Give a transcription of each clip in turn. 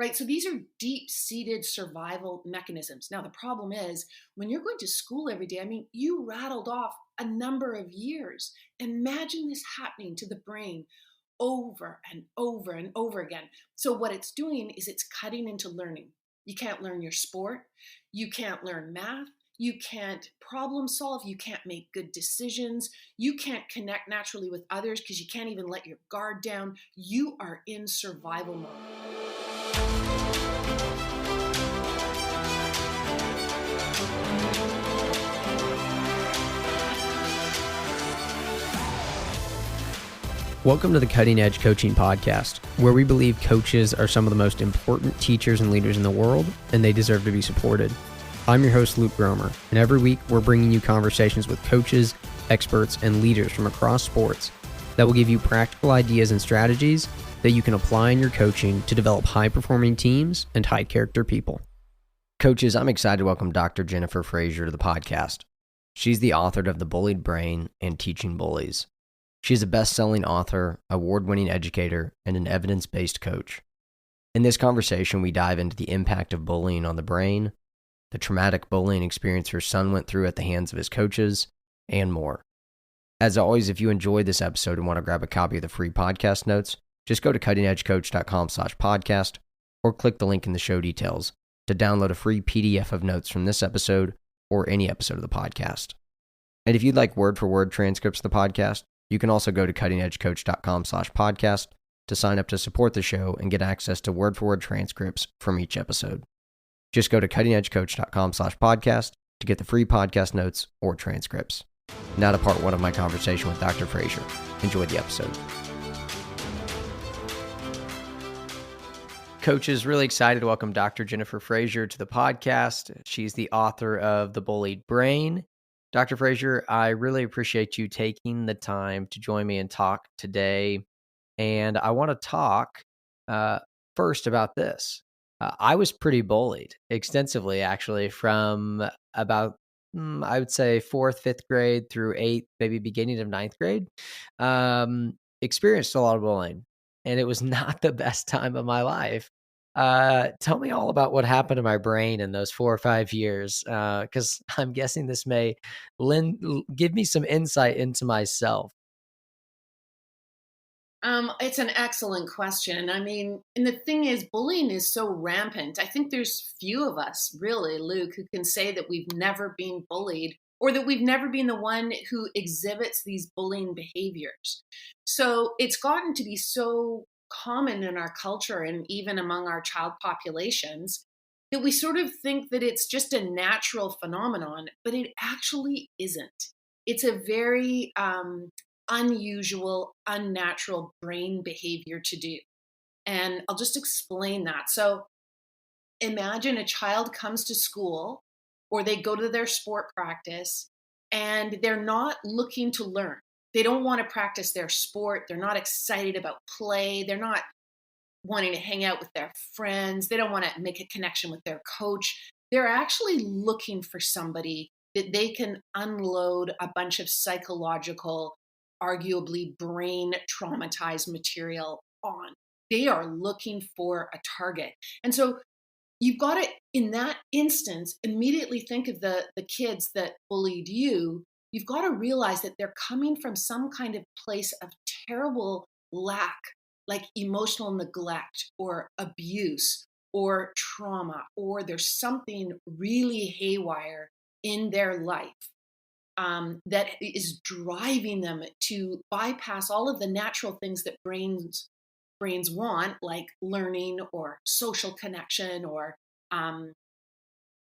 right? So these are deep-seated survival mechanisms. Now, the problem is when you're going to school every day, I mean, you rattled off a number of years. Imagine this happening to the brain over and over and over again. So what it's doing is it's cutting into learning. You can't learn your sport. You can't learn math. You can't problem solve. You can't make good decisions. You can't connect naturally with others because you can't even let your guard down. You are in survival mode. Welcome to the Cutting Edge Coaching Podcast, where we believe coaches are some of the most important teachers and leaders in the world, and they deserve to be supported. I'm your host, Luke Gromer, and every week we're bringing you conversations with coaches, experts, and leaders from across sports that will give you practical ideas and strategies that you can apply in your coaching to develop high-performing teams and high-character people. Coaches, I'm excited to welcome Dr. Jennifer Fraser to the podcast. She's the author of The Bullied Brain and Teaching Bullies. She's a best-selling author, award-winning educator, and an evidence-based coach. In this conversation, we dive into the impact of bullying on the brain, the traumatic bullying experience her son went through at the hands of his coaches, and more. As always, if you enjoyed this episode and want to grab a copy of the free podcast notes, just go to cuttingedgecoach.com/podcast or click the link in the show details to download a free PDF of notes from this episode or any episode of the podcast. And if you'd like word-for-word transcripts of the podcast, you can also go to cuttingedgecoach.com/podcast to sign up to support the show and get access to word-for-word transcripts from each episode. Just go to cuttingedgecoach.com/podcast to get the free podcast notes or transcripts. Now to part one of my conversation with Dr. Fraser. Enjoy the episode. Coach is really excited to welcome Dr. Jennifer Fraser to the podcast. She's the author of The Bullied Brain. Dr. Fraser, I really appreciate you taking the time to join me and talk today. And I want to talk first about this. I was pretty bullied extensively, actually, from about, I would say, 4th, 5th grade through 8th, maybe beginning of 9th grade. Experienced a lot of bullying, and it was not the best time of my life. Tell me all about what happened to my brain in those 4 or 5 years, because I'm guessing this may give me some insight into myself. It's an excellent question. I mean, and the thing is, bullying is so rampant. I think there's few of us, really, Luke, who can say that we've never been bullied or that we've never been the one who exhibits these bullying behaviors. So it's gotten to be so common in our culture and even among our child populations that we sort of think that it's just a natural phenomenon, but it actually isn't. It's a very unusual, unnatural brain behavior to do. And I'll just explain that. So imagine a child comes to school or they go to their sport practice and they're not looking to learn. They don't want to practice their sport. They're not excited about play. They're not wanting to hang out with their friends. They don't want to make a connection with their coach. They're actually looking for somebody that they can unload a bunch of psychological, arguably brain traumatized material on. They are looking for a target. And so you've got to, in that instance, immediately think of the kids that bullied you. You've got to realize that they're coming from some kind of place of terrible lack, like emotional neglect or abuse or trauma, or there's something really haywire in their life that is driving them to bypass all of the natural things that brains want, like learning or social connection or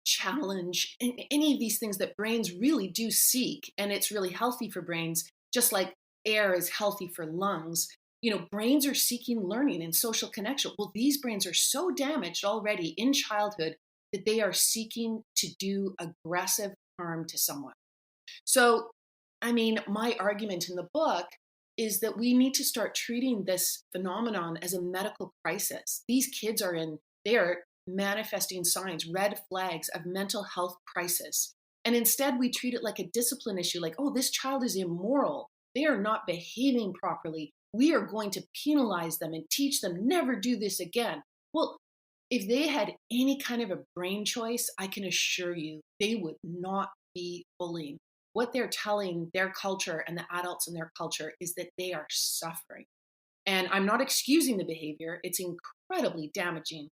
challenge, any of these things that brains really do seek. And it's really healthy for brains, just like air is healthy for lungs. You know, brains are seeking learning and social connection. Well, these brains are so damaged already in childhood that they are seeking to do aggressive harm to someone. So, I mean, my argument in the book is that we need to start treating this phenomenon as a medical crisis. These kids they are manifesting signs, red flags of mental health crisis. And instead we treat it like a discipline issue, like, oh, this child is immoral. They are not behaving properly. We are going to penalize them and teach them never do this again. Well, If they had any kind of a brain choice, I can assure you they would not be bullying. What they're telling their culture and the adults in their culture is that they are suffering. And I'm not excusing the behavior, it's incredibly damaging.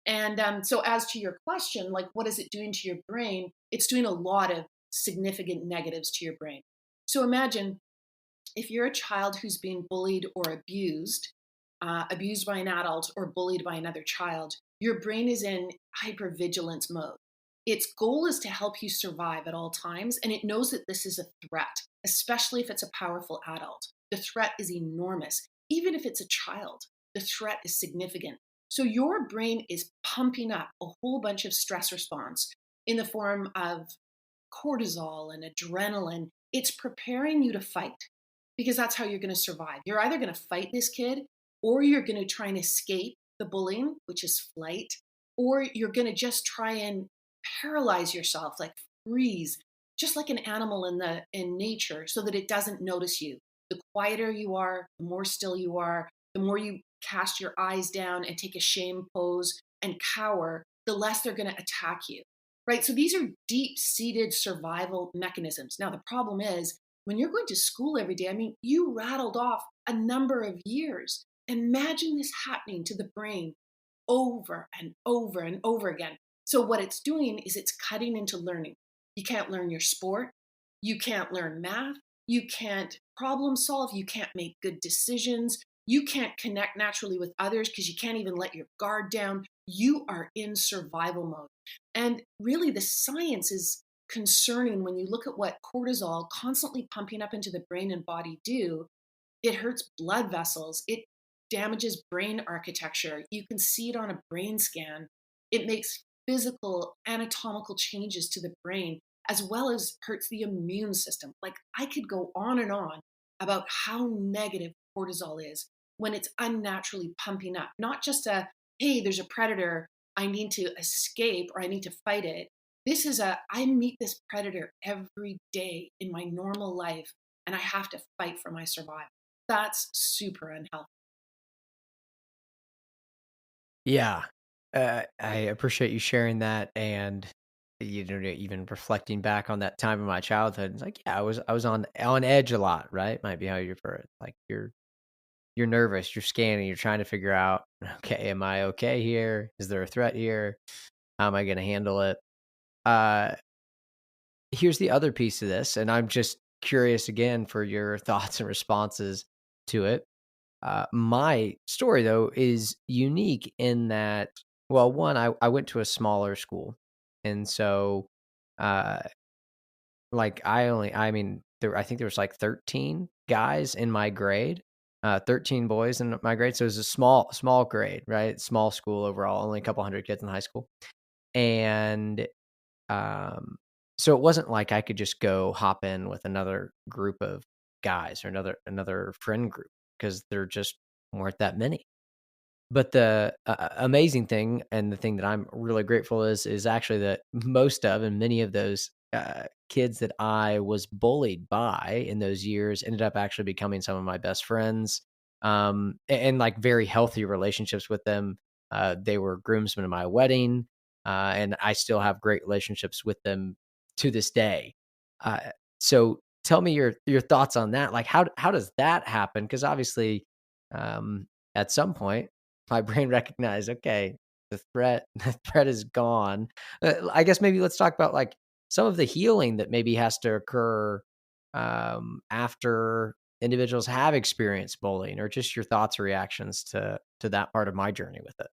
And so, as to your question, like, what is it doing to your brain? It's doing a lot of significant negatives to your brain. So, imagine if you're a child who's being bullied or abused by an adult or bullied by another child, your brain is in hypervigilance mode. Its goal is to help you survive at all times, and it knows that this is a threat, especially if it's a powerful adult. The threat is enormous. Even if it's a child, the threat is significant. So your brain is pumping up a whole bunch of stress response in the form of cortisol and adrenaline. It's preparing you to fight because that's how you're going to survive. You're either going to fight this kid or you're going to try and escape the bullying, which is flight, or you're going to just try and paralyze yourself, like freeze, just like an animal in nature so that it doesn't notice you. The quieter you are, the more still you are, the more you cast your eyes down and take a shame pose and cower, the less they're going to attack you. Right? So these are deep-seated survival mechanisms. Now the problem is when you're going to school every day, I mean, you rattled off a number of years. Imagine this happening to the brain over and over and over again. So, what it's doing is it's cutting into learning. You can't learn your sport. You can't learn math. You can't problem solve. You can't make good decisions. You can't connect naturally with others because you can't even let your guard down. You are in survival mode. And really, the science is concerning when you look at what cortisol constantly pumping up into the brain and body do. It hurts blood vessels. It damages brain architecture. You can see it on a brain scan. It makes physical anatomical changes to the brain as well as hurts the immune system. Like I could go on and on about how negative cortisol is when it's unnaturally pumping up. Not just hey, there's a predator, I need to escape or I need to fight it. This is I meet this predator every day in my normal life and I have to fight for my survival. That's super unhealthy. Yeah. I appreciate you sharing that, and even reflecting back on that time of my childhood. It's like, yeah, I was on edge a lot, right? Might be how you refer it. Like you're nervous, you're scanning, you're trying to figure out, okay, am I okay here? Is there a threat here? How am I going to handle it? Uh, Here's the other piece of this, and I'm just curious again for your thoughts and responses to it. My story, though, is unique in that, well, one, I went to a smaller school. And so, uh, like, I mean, I think there was like 13 guys in my grade, 13 boys in my grade. So it was a small grade, right? Small school overall, only a couple hundred kids in high school. And um, so it wasn't like I could just go hop in with another group of guys or another friend group because there just weren't that many. But the amazing thing, and the thing that I'm really grateful is actually that most of and many of those kids that I was bullied by in those years ended up actually becoming some of my best friends, and like very healthy relationships with them. They were groomsmen of my wedding, and I still have great relationships with them to this day. Uh, so tell me your thoughts on that. Like how does that happen? Because obviously, at some point my brain recognized, okay, the threat is gone. I guess maybe let's talk about like some of the healing that maybe has to occur after individuals have experienced bullying, or just your thoughts or reactions to that part of my journey with it.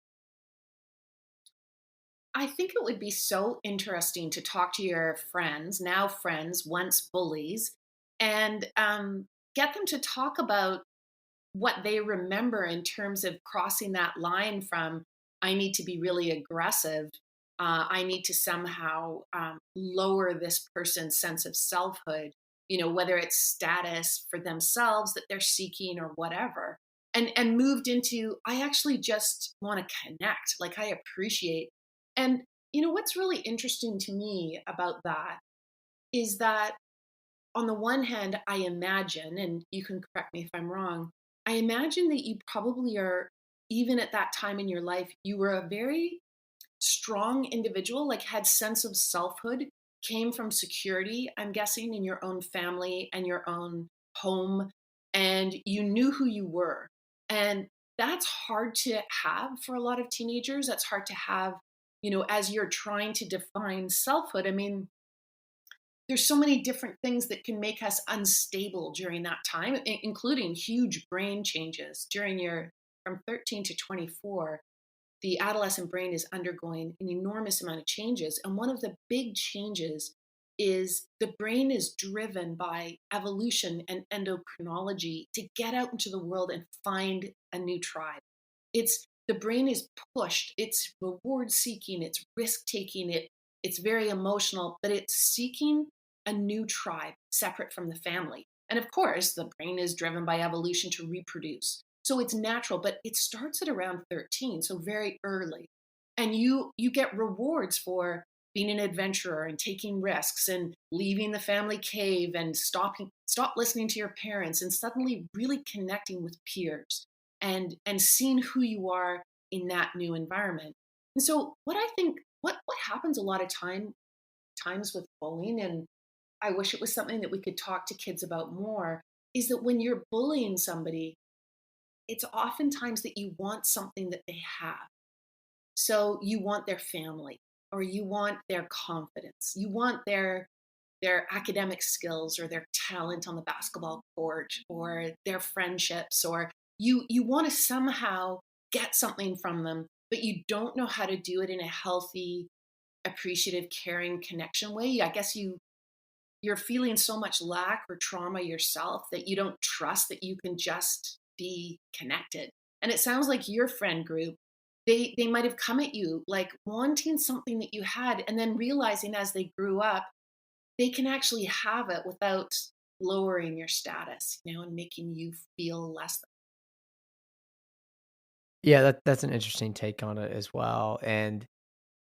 I think it would be so interesting to talk to your friends, now friends, once bullies, and get them to talk about what they remember in terms of crossing that line from I need to be really aggressive. I need to somehow lower this person's sense of selfhood, whether it's status for themselves that they're seeking or whatever. And moved into, I actually just want to connect. Like I appreciate. And what's really interesting to me about that is that on the one hand, I imagine, and you can correct me if I'm wrong, I imagine that you probably are, even at that time in your life, you were a very strong individual, like had sense of selfhood, came from security, I'm guessing, in your own family and your own home, and you knew who you were. And that's hard to have for a lot of teenagers. That's hard to have, as you're trying to define selfhood. I mean, there's so many different things that can make us unstable during that time, including huge brain changes during your from 13 to 24. The adolescent brain is undergoing an enormous amount of changes. And one of the big changes is the brain is driven by evolution and endocrinology to get out into the world and find a new tribe. It's the brain is pushed, it's reward seeking, it's risk taking, it's very emotional, but it's seeking a new tribe separate from the family. And of course, the brain is driven by evolution to reproduce. So it's natural, but it starts at around 13, so very early. And you get rewards for being an adventurer and taking risks and leaving the family cave and stop listening to your parents and suddenly really connecting with peers and seeing who you are in that new environment. And so what I think what happens a lot of times with bullying, and I wish it was something that we could talk to kids about more, is that when you're bullying somebody, it's oftentimes that you want something that they have. So you want their family, or you want their confidence. You want their academic skills, or their talent on the basketball court, or their friendships, or you want to somehow get something from them, but you don't know how to do it in a healthy, appreciative, caring connection way. I guess you're feeling so much lack or trauma yourself that you don't trust that you can just be connected. And it sounds like your friend group, they might have come at you like wanting something that you had, and then realizing as they grew up they can actually have it without lowering your status, and making you feel less than. Yeah, that's an interesting take on it as well. And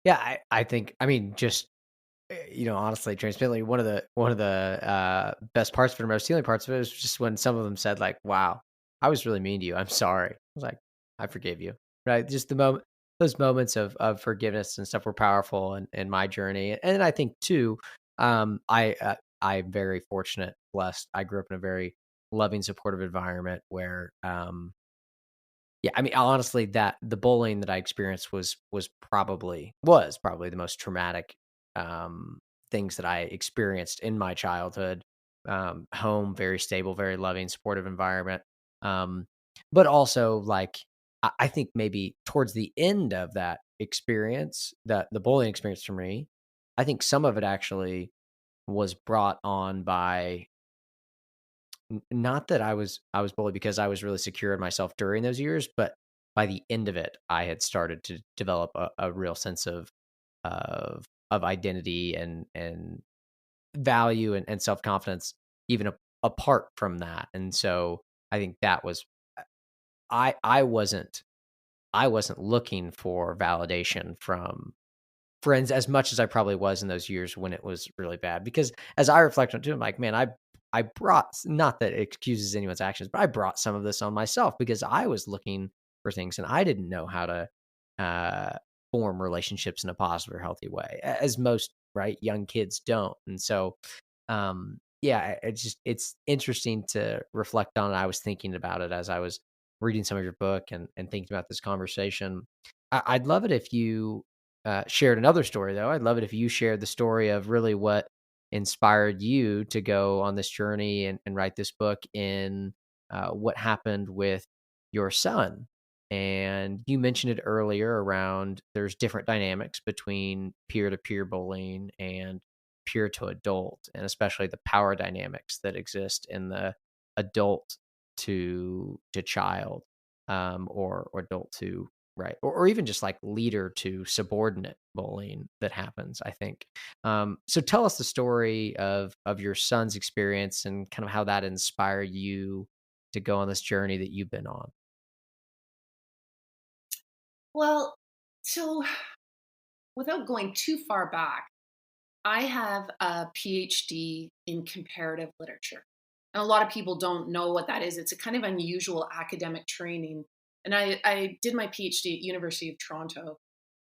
yeah, I think, I mean, just honestly, transparently, one of the best parts, but most healing parts of it was just when some of them said like, "Wow, I was really mean to you. I'm sorry." I was like, "I forgive you." Right? Just those moments of forgiveness and stuff were powerful in my journey. And I think too, I'm very fortunate, blessed. I grew up in a very loving, supportive environment where yeah, I mean, honestly, that the bullying that I experienced was probably the most traumatic um, things that I experienced in my childhood. Home, very stable, very loving, supportive environment. Um, but also, like, I think maybe towards the end of that experience, that the bullying experience for me, I think some of it actually was brought on by not that I was bullied because I was really secure in myself during those years, but by the end of it, I had started to develop a real sense of identity and value and self confidence, even apart from that. And so I think that was I wasn't looking for validation from friends as much as I probably was in those years when it was really bad. Because as I reflect on it too, I'm like, man, I brought, not that it excuses anyone's actions, but I brought some of this on myself because I was looking for things and I didn't know how to uh, form relationships in a positive or healthy way, as most right young kids don't. And so, yeah, it's interesting to reflect on. I was thinking about it as I was reading some of your book and thinking about this conversation. I'd love it if you shared another story, though. I'd love it if you shared the story of really what inspired you to go on this journey and write this book in what happened with your son. And you mentioned it earlier around there's different dynamics between peer to peer bullying and peer to adult, and especially the power dynamics that exist in the adult to child or adult to right, or even just like leader to subordinate bullying that happens, I think. So tell us the story of your son's experience and kind of how that inspired you to go on this journey that you've been on. Well, so without going too far back, I have a PhD in comparative literature. And a lot of people don't know what that is. It's a kind of unusual academic training. And I did my PhD at University of Toronto.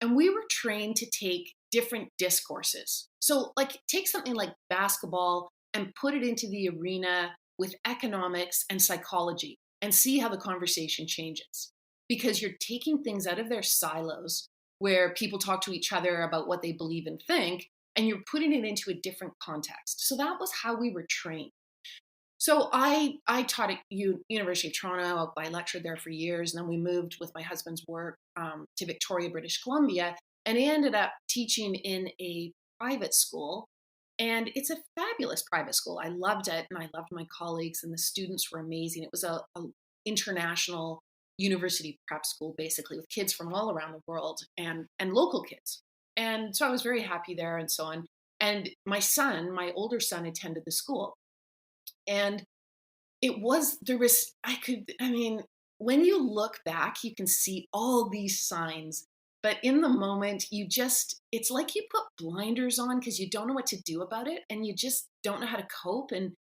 And we were trained to take different discourses. So, like, take something like basketball and put it into the arena with economics and psychology and see how the conversation changes. Because you're taking things out of their silos where people talk to each other about what they believe and think, and you're putting it into a different context. So that was how we were trained. So I taught at University of Toronto. I lectured there for years, and then we moved with my husband's work to Victoria, British Columbia, and I ended up teaching in a private school. And it's a fabulous private school. I loved it, and I loved my colleagues, and the students were amazing. It was a international university prep school, basically, with kids from all around the world and local kids. And so I was very happy there, and so on. And my older son, attended the school. And I mean, when you look back, you can see all these signs, but in the moment, it's like you put blinders on because you don't know what to do about it and you just don't know how to cope. And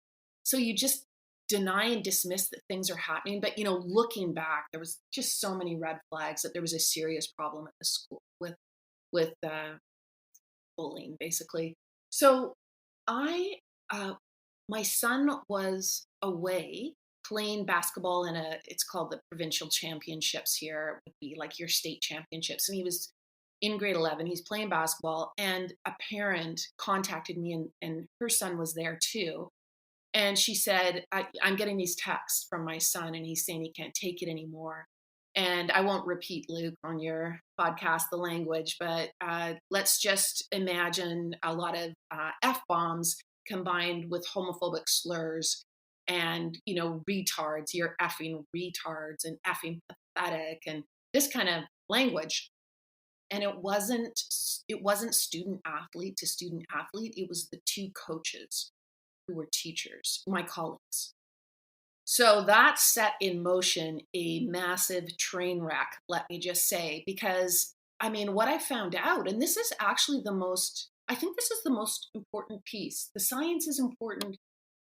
so you just deny and dismiss that things are happening. But, looking back, there was just so many red flags that there was a serious problem at the school with bullying, basically. So I, uh, my son was away playing basketball it's called the provincial championships here. It would be like your state championships. And he was in grade 11. He's playing basketball, and a parent contacted me, and her son was there too. And she said, I'm getting these texts from my son, and he's saying he can't take it anymore. And I won't repeat, Luke, on your podcast, the language, but let's just imagine a lot of F bombs combined with homophobic slurs and, retards, you're effing retards and effing pathetic and this kind of language. And it wasn't student athlete to student athlete. It was the two coaches who were teachers, my colleagues. So that set in motion a massive train wreck, let me just say, because I mean, what I found out, and I think this is the most important piece. The science is important,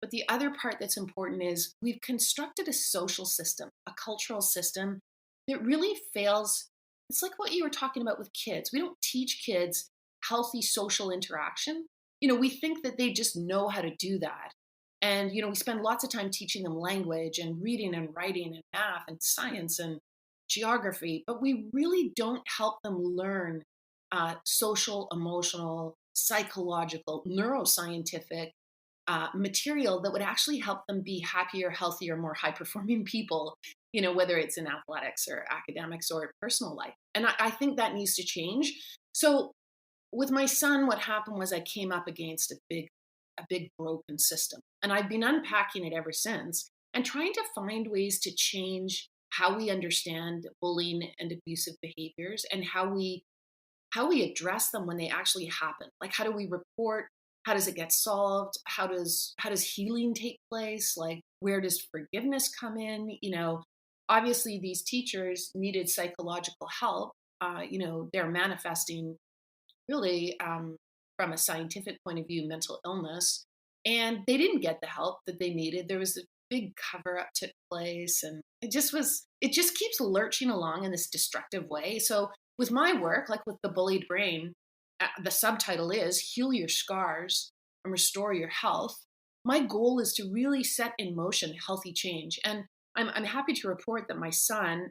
but the other part that's important is we've constructed a social system, a cultural system that really fails. It's like what you were talking about with kids. We don't teach kids healthy social interaction. We think that they just know how to do that. And, we spend lots of time teaching them language and reading and writing and math and science and geography, but we really don't help them learn social, emotional, psychological, neuroscientific material that would actually help them be happier, healthier, more high performing people, whether it's in athletics or academics or personal life. And I think that needs to change. So with my son, what happened was I came up against a big broken system. And I've been unpacking it ever since and trying to find ways to change how we understand bullying and abusive behaviors and how we address them when they actually happen. Like, how do we report? How does it get solved? How does healing take place? Like, where does forgiveness come in? Obviously these teachers needed psychological help. They're manifesting really, from a scientific point of view, mental illness, and they didn't get the help that they needed. There was a big cover up took place, and it just keeps lurching along in this destructive way. So with my work, like with the Bullied Brain, the subtitle is Heal Your Scars and Restore Your Health. My goal is to really set in motion healthy change. And I'm happy to report that my son,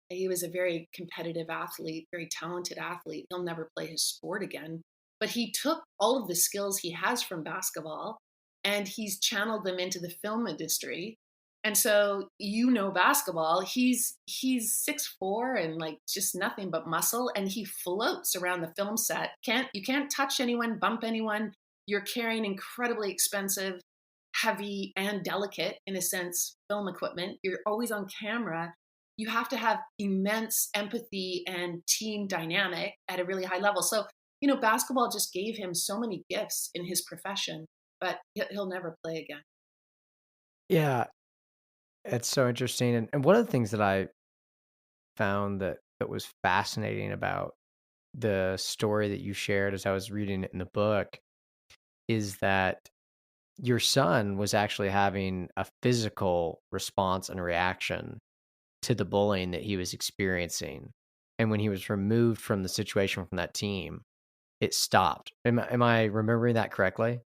he was a very competitive athlete, very talented athlete. He'll never play his sport again. But he took all of the skills he has from basketball and he's channeled them into the film industry. And so, basketball, he's 6'4" and like just nothing but muscle, and he floats around the film set. You can't touch anyone, bump anyone. You're carrying incredibly expensive, heavy, and delicate, in a sense, film equipment. You're always on camera. You have to have immense empathy and team dynamic at a really high level. So, basketball just gave him so many gifts in his profession, but he'll never play again. Yeah, it's so interesting. And one of the things that I found that was fascinating about the story that you shared as I was reading it in the book is that your son was actually having a physical response and reaction to the bullying that he was experiencing. And when he was removed from the situation from that team, it stopped. Am I remembering that correctly?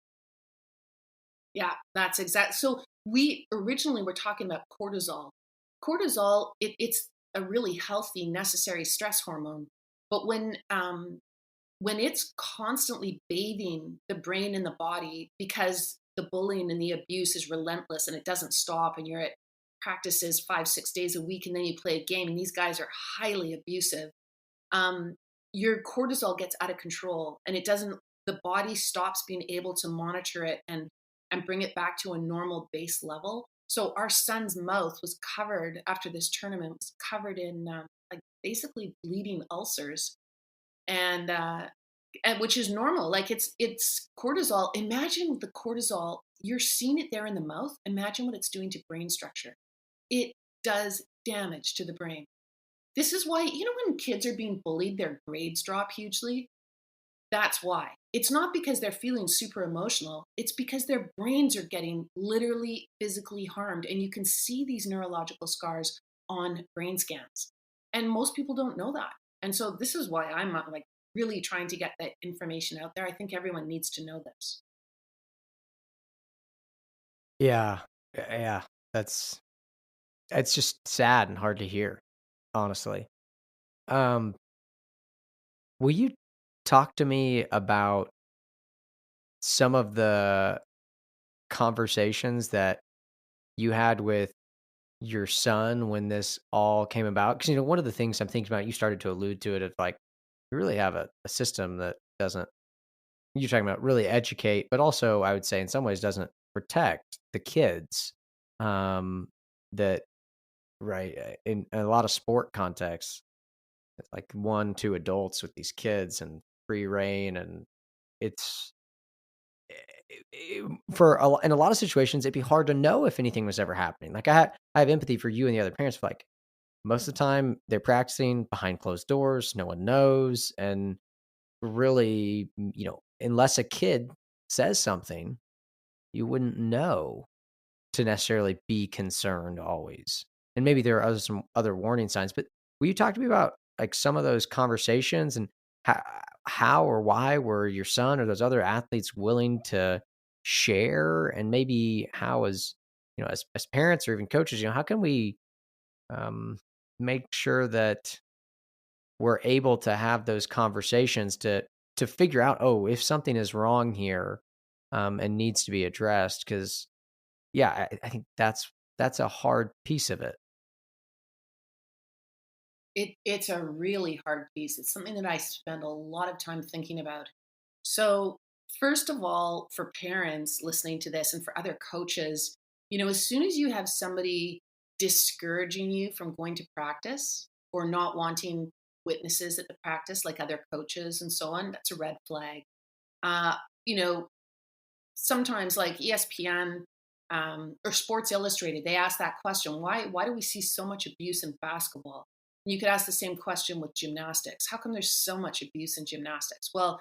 Yeah, that's exact. So we originally were talking about cortisol. Cortisol, it's a really healthy, necessary stress hormone. But when it's constantly bathing the brain and the body because the bullying and the abuse is relentless and it doesn't stop, and you're at practices 5, 6 days a week, and then you play a game, and these guys are highly abusive, um, your cortisol gets out of control, and it doesn't, the body stops being able to monitor it and bring it back to a normal base level. So our son's mouth was covered after this tournament, was covered in like basically bleeding ulcers, and which is normal. Like it's cortisol. Imagine the cortisol. You're seeing it there in the mouth. Imagine what it's doing to brain structure. It does damage to the brain. This is why, when kids are being bullied, their grades drop hugely. That's why. It's not because they're feeling super emotional. It's because their brains are getting literally physically harmed. And you can see these neurological scars on brain scans. And most people don't know that. And so this is why I'm like really trying to get that information out there. I think everyone needs to know this. Yeah. Yeah. That's it's just sad and hard to hear, honestly. Um, will you talk to me about some of the conversations that you had with your son when this all came about? Because one of the things I'm thinking about, you started to allude to it, of like, you really have a system that doesn't, you're talking about really educate, but also I would say in some ways doesn't protect the kids. Um, that right in a lot of sport contexts, it's like 1, 2 adults with these kids and free reign, and it's in a lot of situations it'd be hard to know if anything was ever happening. Like I have empathy for you and the other parents. For like most of the time they're practicing behind closed doors, no one knows, and really, unless a kid says something, you wouldn't know to necessarily be concerned always. And maybe there are some other warning signs, but will you talk to me about like some of those conversations, and how, how or why were your son or those other athletes willing to share? And maybe how, as as parents or even coaches, how can we um, make sure that we're able to have those conversations to figure out, oh, if something is wrong here, and needs to be addressed? Because yeah, I think that's a hard piece of it. It's a really hard piece. It's something that I spend a lot of time thinking about. So, first of all, for parents listening to this and for other coaches, as soon as you have somebody discouraging you from going to practice or not wanting witnesses at the practice, like other coaches and so on, that's a red flag. Uh, you know, Sometimes like ESPN or Sports Illustrated, they ask that question: Why do we see so much abuse in basketball? And you could ask the same question with gymnastics. How come there's so much abuse in gymnastics? Well,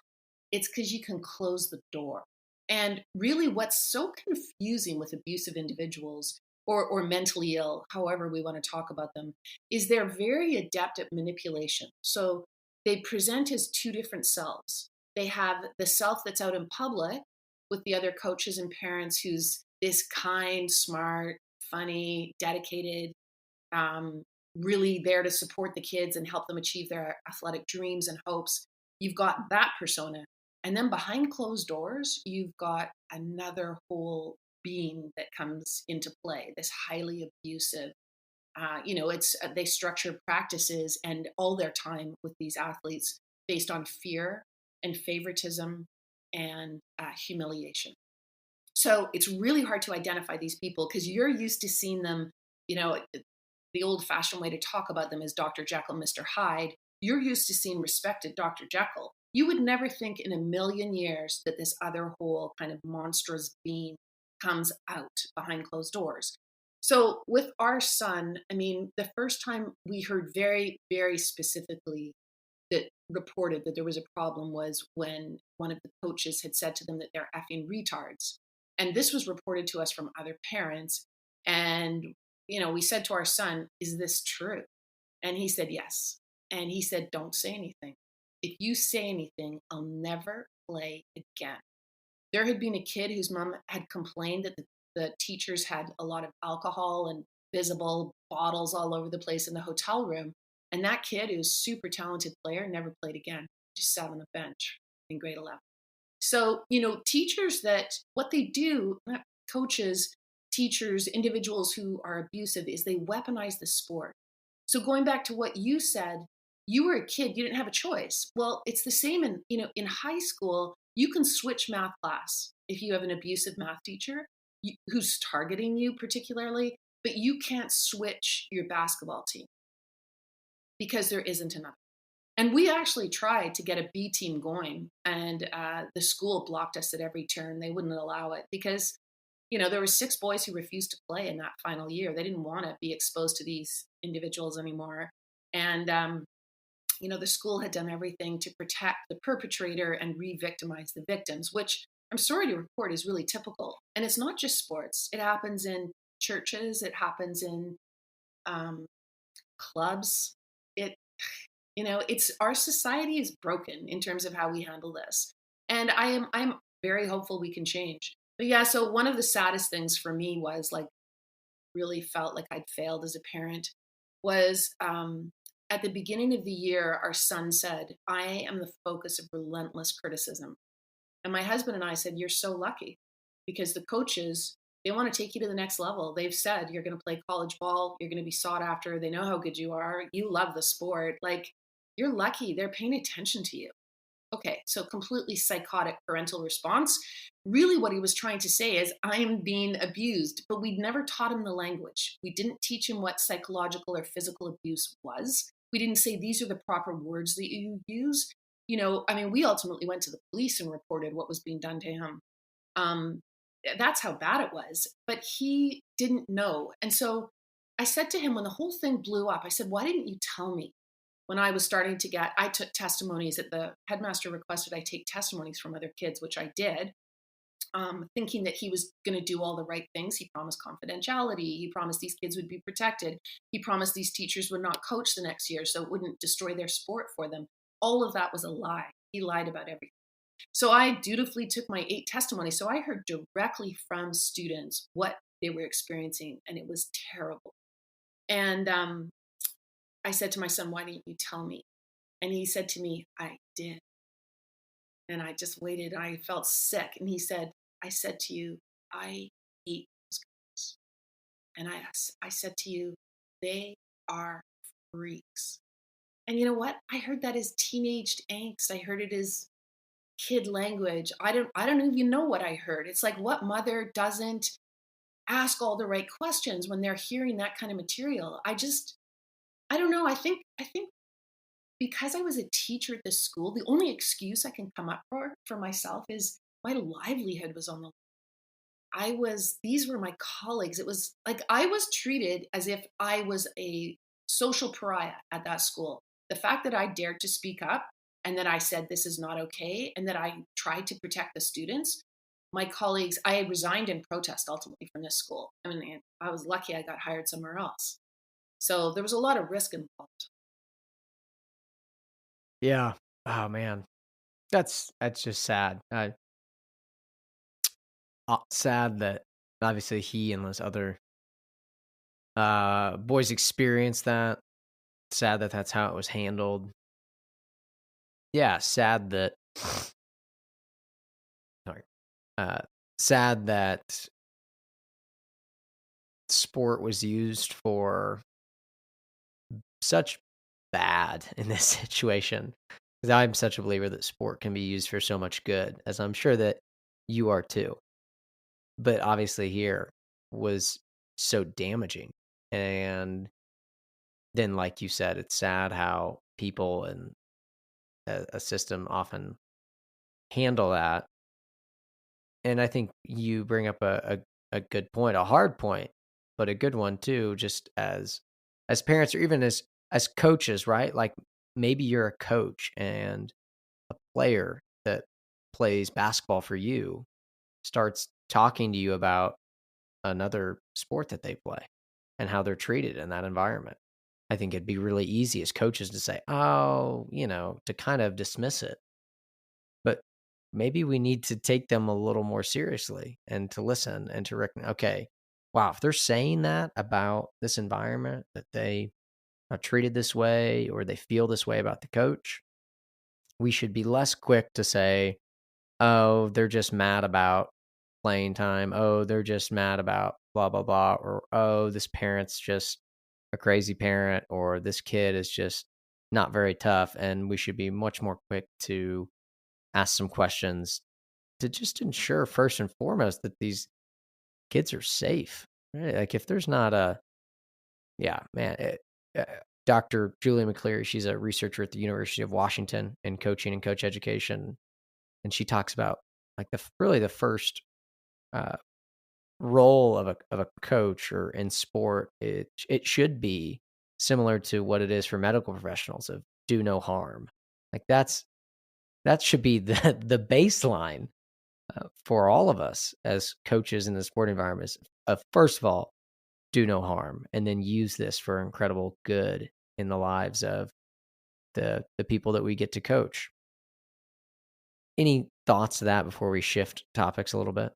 it's because you can close the door. And really, what's so confusing with abusive individuals or mentally ill, however we want to talk about them, is they're very adept at manipulation. So they present as two different selves. They have the self that's out in public with the other coaches and parents, who's this kind, smart, funny, dedicated, um, really there to support the kids and help them achieve their athletic dreams and hopes. You've got that persona. And then behind closed doors, you've got another whole being that comes into play, this highly abusive. It's they structure practices and all their time with these athletes based on fear and favoritism and humiliation. So it's really hard to identify these people because you're used to seeing them, you know, the old fashioned way to talk about them is Dr. Jekyll, Mr. Hyde. You're used to seeing respected Dr. Jekyll. You would never think in a million years that this other whole kind of monstrous being comes out behind closed doors. So with our son, I mean, the first time we heard very, very specifically that reported that there was a problem was when one of the coaches had said to them that they're effing retards. And this was reported to us from other parents. And, we said to our son, is this true? And he said, yes. And he said, don't say anything. If you say anything, I'll never play again. There had been a kid whose mom had complained that the teachers had a lot of alcohol and visible bottles all over the place in the hotel room. And that kid, who's a super talented player, never played again, just sat on the bench in grade 11. So, teachers, that what they do, not coaches, teachers, individuals who are abusive, is they weaponize the sport. So going back to what you said, you were a kid, you didn't have a choice. Well, it's the same in high school. You can switch math class if you have an abusive math teacher who's targeting you particularly, but you can't switch your basketball team because there isn't enough. And we actually tried to get a B team going, and the school blocked us at every turn. They wouldn't allow it because, there were 6 boys who refused to play in that final year. They didn't want to be exposed to these individuals anymore. And, the school had done everything to protect the perpetrator and re-victimize the victims, which I'm sorry to report is really typical. And it's not just sports. It happens in churches. It happens in um, clubs. It it's our society is broken in terms of how we handle this. And I'm very hopeful we can change. But yeah, so one of the saddest things for me was like really felt like I'd failed as a parent was at the beginning of the year, our son said, I am the focus of relentless criticism. And my husband and I said, you're so lucky because the coaches, they want to take you to the next level. They've said you're going to play college ball, you're going to be sought after. They know how good you are. You love the sport. Like, you're lucky. They're paying attention to you. Okay, so completely psychotic parental response. Really, what he was trying to say is, I'm being abused, but we'd never taught him the language. We didn't teach him what psychological or physical abuse was. We didn't say these are the proper words that you use. We ultimately went to the police and reported what was being done to him. Um, that's how bad it was. But he didn't know. And so I said to him when the whole thing blew up, I said, why didn't you tell me? When I was starting to I took testimonies at the headmaster requested I take testimonies from other kids, which I did, thinking that he was going to do all the right things. He promised confidentiality. He promised these kids would be protected. He promised these teachers would not coach the next year so it wouldn't destroy their sport for them. All of that was a lie. He lied about everything. So I dutifully took my 8 testimonies. So I heard directly from students what they were experiencing, and it was terrible. And I said to my son, why didn't you tell me? And he said to me, I did. And I just waited. I felt sick. And he said, I said to you, I hate those guys. And I said to you, they are freaks. And you know what? I heard that as teenage angst. I heard it as kid language. I don't even know what I heard. It's like, what mother doesn't ask all the right questions when they're hearing that kind of material? I don't know. I think because I was a teacher at this school, the only excuse I can come up for myself is my livelihood was on the these were my colleagues. It was like I was treated as if I was a social pariah at that school. The fact that I dared to speak up and that I said this is not okay and that I tried to protect the students, my colleagues, I resigned in protest ultimately from this school. I mean, I was lucky I got hired somewhere else. So there was a lot of risk involved. Yeah. Oh man, that's just sad. Sad that obviously he and those other boys experienced that. Sad that that's how it was handled. Yeah, sad that. Sorry. Uh, Sad that sport was used for such bad in this situation. Because I'm such a believer that sport can be used for so much good, as I'm sure that you are too. But obviously, here was so damaging. And then, like you said, it's sad how people and a system often handle that. And I think you bring up a good point, a hard point, but a good one too, just as parents or even as coaches, right? Like maybe you're a coach and a player that plays basketball for you starts talking to you about another sport that they play and how they're treated in that environment. I think it'd be really easy as coaches to say, oh, to kind of dismiss it. But maybe we need to take them a little more seriously and to listen and to recognize, okay, wow, if they're saying that about this environment, that they are treated this way or they feel this way about the coach, we should be less quick to say, oh, they're just mad about playing time. Oh, they're just mad about blah, blah, blah. Or, oh, this parent's just a crazy parent, or this kid is just not very tough. And we should be much more quick to ask some questions to just ensure, first and foremost, that these kids are safe. Right? Like, if there's not yeah, man, uh, Dr. Julie McCleary, she's a researcher at the University of Washington in coaching and coach education. And she talks about like really the first uh, role of a coach or in sport. It should be similar to what it is for medical professionals of do no harm. Like that should be the baseline for all of us as coaches in the sport environment. Of first of all, do no harm, and then use this for incredible good in the lives of the people that we get to coach. Any thoughts to that before we shift topics a little bit?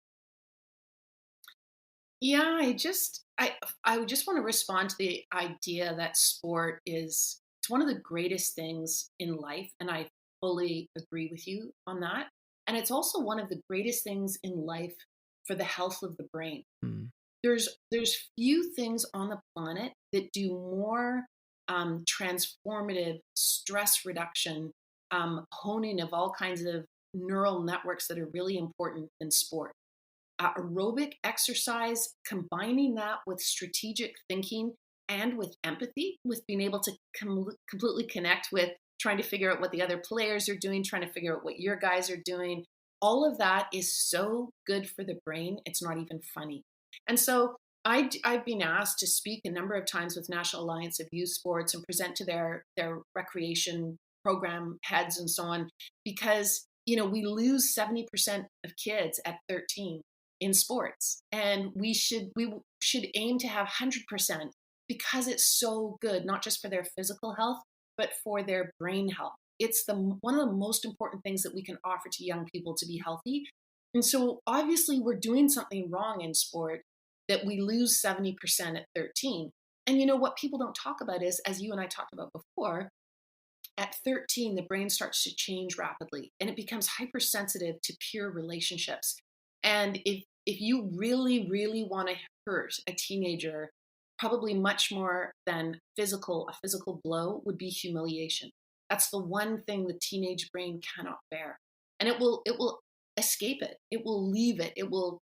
Yeah, I would just want to respond to the idea that sport is it's one of the greatest things in life, and I fully agree with you on that. And it's also one of the greatest things in life for the health of the brain. Mm, There's few things on the planet that do more transformative stress reduction, honing of all kinds of neural networks that are really important than sport. Aerobic exercise, combining that with strategic thinking and with empathy, with being able to completely connect with trying to figure out what the other players are doing, trying to figure out what your guys are doing. All of that is so good for the brain. It's not even funny. And so I've been asked to speak a number of times with National Alliance of Youth Sports and present to their recreation program heads and so on, because we lose 70% of kids at 13 in sports, and we should aim to have 100% because it's so good, not just for their physical health but for their brain health. It's the one of the most important things that we can offer to young people to be healthy. And so obviously we're doing something wrong in sport that we lose 70% at 13. And what people don't talk about is, as you and I talked about before, at 13, the brain starts to change rapidly and it becomes hypersensitive to peer relationships. And if you really, really want to hurt a teenager, probably much more than a physical blow would be humiliation. That's the one thing the teenage brain cannot bear. And it will escape it. It will leave it. It will,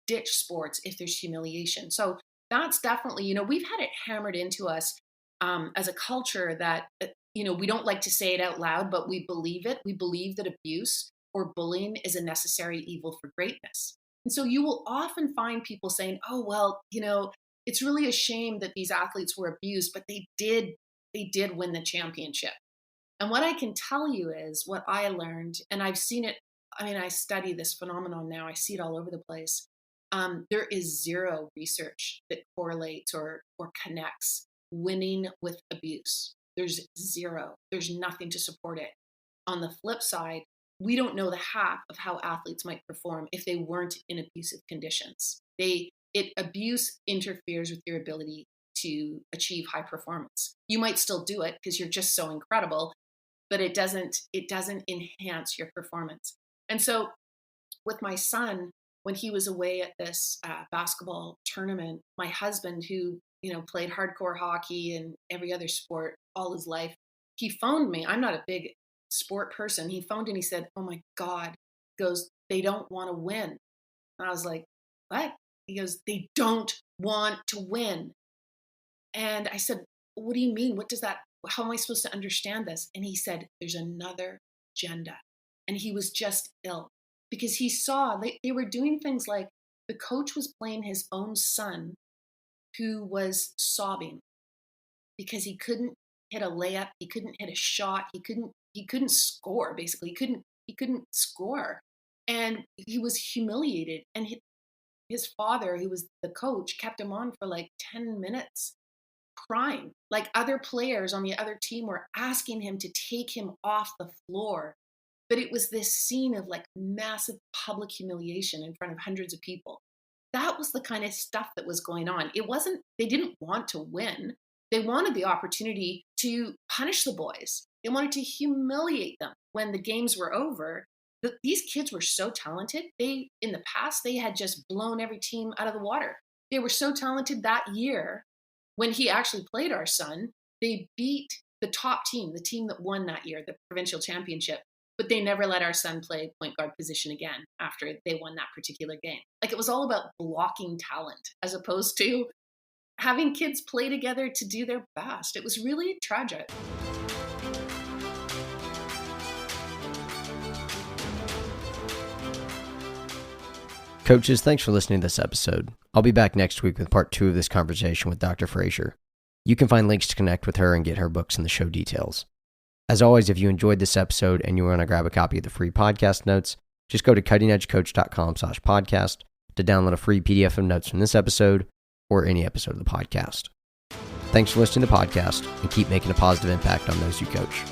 ditch sports if there's humiliation. So that's definitely, we've had it hammered into us as a culture that we don't like to say it out loud, but we believe it. We believe that abuse or bullying is a necessary evil for greatness. And so you will often find people saying, oh, well, it's really a shame that these athletes were abused, but they did win the championship. And what I can tell you is what I learned, and I've seen it. I mean, I study this phenomenon now. I see it all over the place. There is zero research that correlates or connects winning with abuse. There's zero. There's nothing to support it. On the flip side, we don't know the half of how athletes might perform if they weren't in abusive conditions. Abuse interferes with your ability to achieve high performance. You might still do it because you're just so incredible, but it doesn't enhance your performance. And so with my son, when he was away at this basketball tournament, my husband, who played hardcore hockey and every other sport all his life, he phoned me. I'm not a big sport person. He phoned and he said, "Oh my God," he goes, "they don't want to win." And I was like, "What?" He goes, "They don't want to win." And I said, "What do you mean? What does that? How am I supposed to understand this?" And he said, "There's another agenda." And he was just ill because he saw they were doing things like the coach was playing his own son who was sobbing because he couldn't hit a layup, he couldn't hit a shot, he couldn't score basically. He couldn't score. And he was humiliated, and his father, who was the coach, kept him on for like 10 minutes crying. Like other players on the other team were asking him to take him off the floor. But it was this scene of like massive public humiliation in front of hundreds of people. That was the kind of stuff that was going on. It wasn't, they didn't want to win. They wanted the opportunity to punish the boys. They wanted to humiliate them when the games were over. These kids were so talented. In the past, they had just blown every team out of the water. They were so talented that year when he actually played our son. They beat the top team, the team that won that year, the provincial championship. But they never let our son play point guard position again after they won that particular game. Like it was all about blocking talent as opposed to having kids play together to do their best. It was really tragic. Coaches, thanks for listening to this episode. I'll be back next week with part 2 of this conversation with Dr. Fraser. You can find links to connect with her and get her books in the show details. As always, if you enjoyed this episode and you want to grab a copy of the free podcast notes, just go to cuttingedgecoach.com/podcast to download a free PDF of notes from this episode or any episode of the podcast. Thanks for listening to the podcast and keep making a positive impact on those you coach.